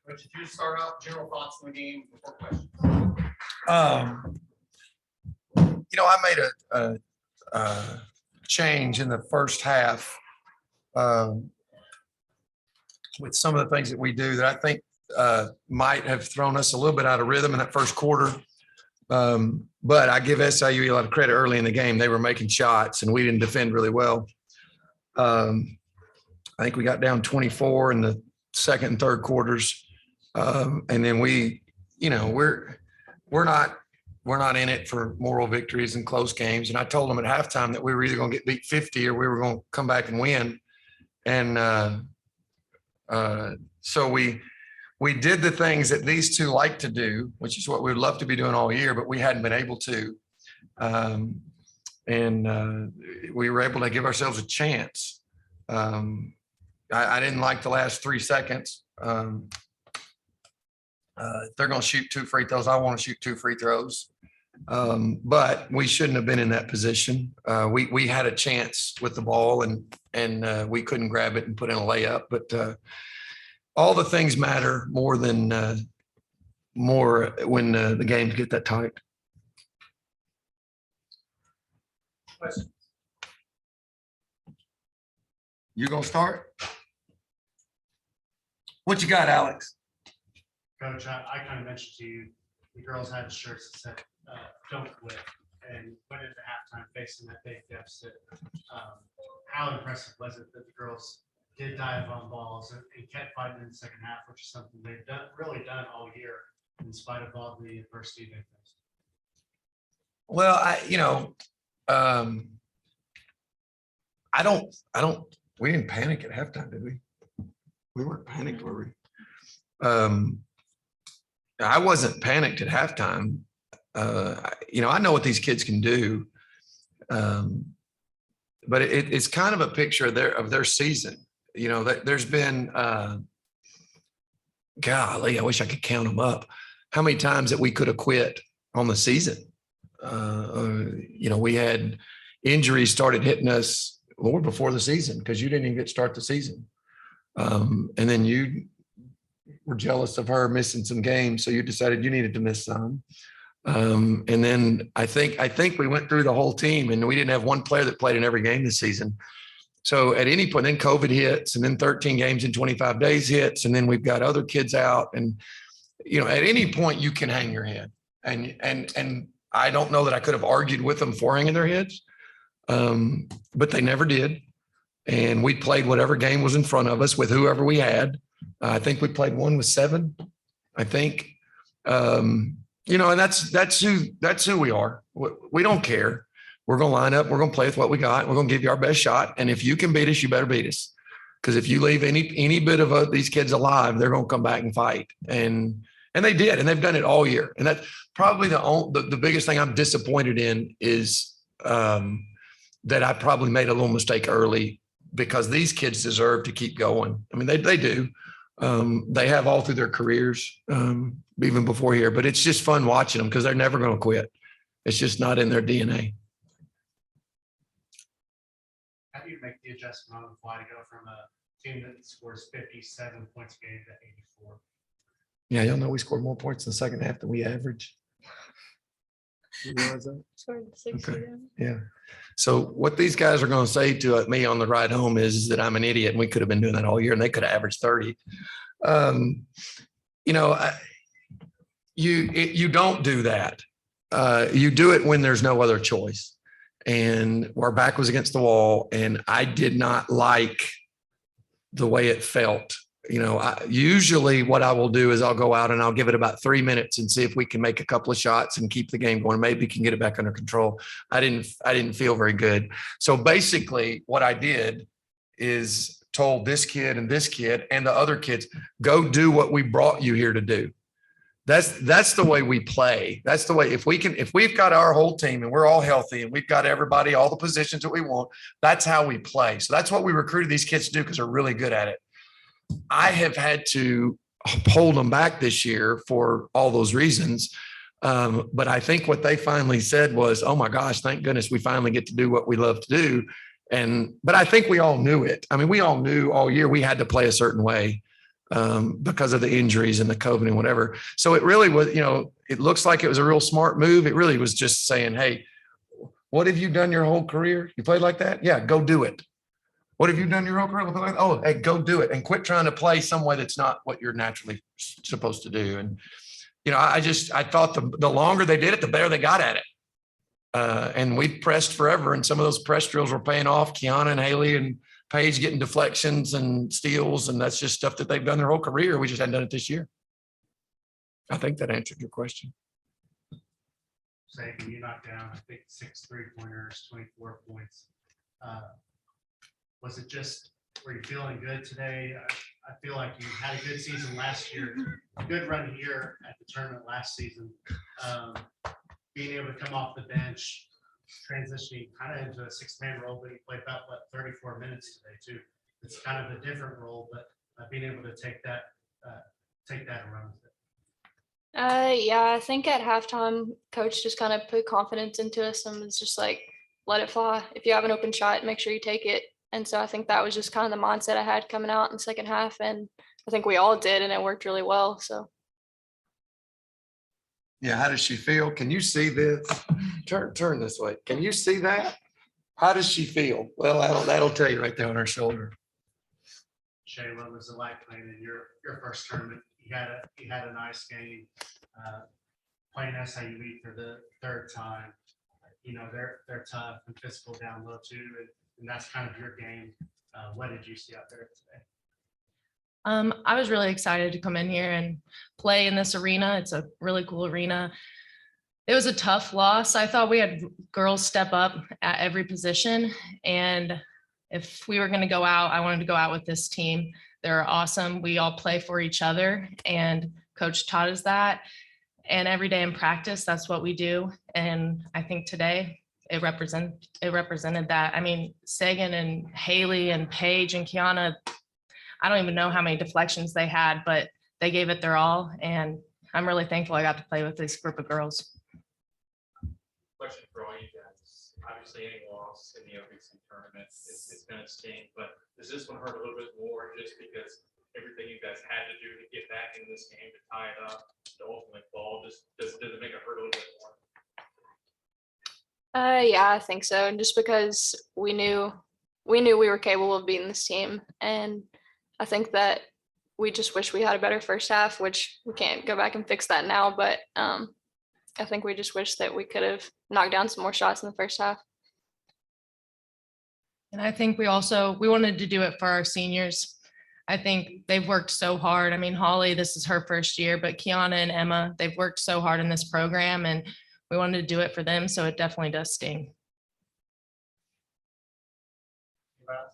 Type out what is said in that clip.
Rich, if you start out, general thoughts on the game before questions. I made a change in the first half with some of the things that we do that I think might have thrown us a little bit out of rhythm in that first quarter. But I give SIU a lot of credit early in the game. They were making shots and we didn't defend really well. I think we got down 24 in the second and third quarters. And then we're not in it for moral victories and close games. And I told them at halftime that we were either going to get beat 50 or we were going to come back and win. And so we did the things that these two like to do, which is what we'd love to be doing all year, but we hadn't been able to. We were able to give ourselves a chance. I didn't like the last 3 seconds. They're going to shoot 2 free throws. I want to shoot 2 free throws. But we shouldn't have been in that position. We had a chance with the ball and we couldn't grab it and put in a layup. But all the things matter more when the games get that tight. Questions? You gonna start? What you got, Alex? Coach, I kind of mentioned to you, the girls had shirts that said, don't quit, and went into halftime facing that big deficit. How impressive was it that the girls did dive on balls and kept fighting in the second half, which is something they've really done all year in spite of all the adversity they faced? Well, we didn't panic at halftime, did we? We weren't panicked, were we? I wasn't panicked at halftime. I know what these kids can do. But it's kind of a picture of their season. There's been, golly, I wish I could count them up. How many times that we could have quit on the season? We had injuries started hitting us more before the season because you didn't even get to start the season. And then you were jealous of her missing some games, so you decided you needed to miss some. And then I think we went through the whole team and we didn't have one player that played in every game this season. So at any point, then COVID hits, and then 13 games in 25 days hits, and then we've got other kids out. And at any point you can hang your head. And I don't know that I could have argued with them for hanging their heads, but they never did. And we played whatever game was in front of us with whoever we had. I think we played one with 7. I think. And that's who we are. We don't care. We're going to line up. We're going to play with what we got. We're going to give you our best shot. And if you can beat us, you better beat us. Because if you leave any bit of these kids alive, they're going to come back and fight. And they did, and they've done it all year. And that's probably the biggest thing I'm disappointed in is that I probably made a little mistake early because these kids deserve to keep going. I mean, they do. They have all through their careers, even before here, but it's just fun watching them because they're never going to quit. It's just not in their DNA. How do you make the adjustment on the fly to go from a team that scores 57 points a game to 84? Yeah, y'all know we scored more points in the second half than we averaged. You realize that? Scored 60. Okay. Yeah. So what these guys are going to say to me on the ride home is that I'm an idiot and we could have been doing that all year and they could have averaged 30. You don't do that. You do it when there's no other choice. And our back was against the wall and I did not like the way it felt. Usually what I will do is I'll go out and I'll give it about 3 minutes and see if we can make a couple of shots and keep the game going. Maybe can get it back under control. I didn't feel very good. So basically what I did is told this kid and the other kids, go do what we brought you here to do. That's the way we play. That's the way, if we've got our whole team and we're all healthy and we've got everybody, all the positions that we want, that's how we play. So that's what we recruited these kids to do because they're really good at it. I have had to hold them back this year for all those reasons. But I think what they finally said was, oh my gosh, thank goodness we finally get to do what we love to do. But I think we all knew it. I mean, we all knew all year we had to play a certain way. because of the injuries and the COVID and whatever. So it really was, it looks like it was a real smart move. It really was just saying, hey, what have you done your whole career? You played like that? Yeah, go do it. What have you done your whole career? Oh, hey, go do it and quit trying to play some way that's not what you're naturally supposed to do. And, I thought the longer they did it, the better they got at it. And we pressed forever. And some of those press drills were paying off. Kiana and Haley and Paige getting deflections and steals. And that's just stuff that they've done their whole career. We just hadn't done it this year. I think that answered your question. Sagan, you knocked down, I think, 6 3-pointers, 24 points. Was it just, were you feeling good today? I feel like you had a good season last year, a good run here at the tournament last season. Being able to come off the bench, transitioning kind of into a 6-man role, but you played about 34 minutes today too. It's kind of a different role, but being able to take that and run with it. Yeah, I think at halftime, coach just kind of put confidence into us and was just like, let it fly. If you have an open shot, make sure you take it. And so I think that was just kind of the mindset I had coming out in the second half. And I think we all did, and it worked really well. So. Yeah. How does she feel? Can you see this? Turn this way. Can you see that? How does she feel? Well, that'll tell you right there on her shoulder. Shayla, was it like playing in your first tournament? You had a nice game. Playing SIUE for the third time. They're tough and physical down low too, and that's kind of your game. What did you see out there today? I was really excited to come in here and play in this arena. It's a really cool arena. It was a tough loss. I thought we had girls step up at every position. And if we were going to go out, I wanted to go out with this team. They're awesome. We all play for each other, and coach taught us that. And every day in practice, that's what we do. And I think today it represented that. I mean, Sagan and Haley and Paige and Kiana, I don't even know how many deflections they had, but they gave it their all. And I'm really thankful I got to play with this group of girls. Question for all you guys. Obviously, any loss in the OVC tournament is going to sting, but does this one hurt a little bit more just because everything you guys had to do to get back in this game to tie it up, to ultimately fall? Does it make it hurt a little bit more? Yeah, I think so. Just because we knew we were capable of beating this team, and I think that we just wish we had a better first half, which we can't go back and fix that now. But I think we just wish that we could have knocked down some more shots in the first half. And I think we wanted to do it for our seniors. I think they've worked so hard. I mean, Holly, this is her first year, but Kiana and Emma, they've worked so hard in this program, and we wanted to do it for them. So it definitely does sting. About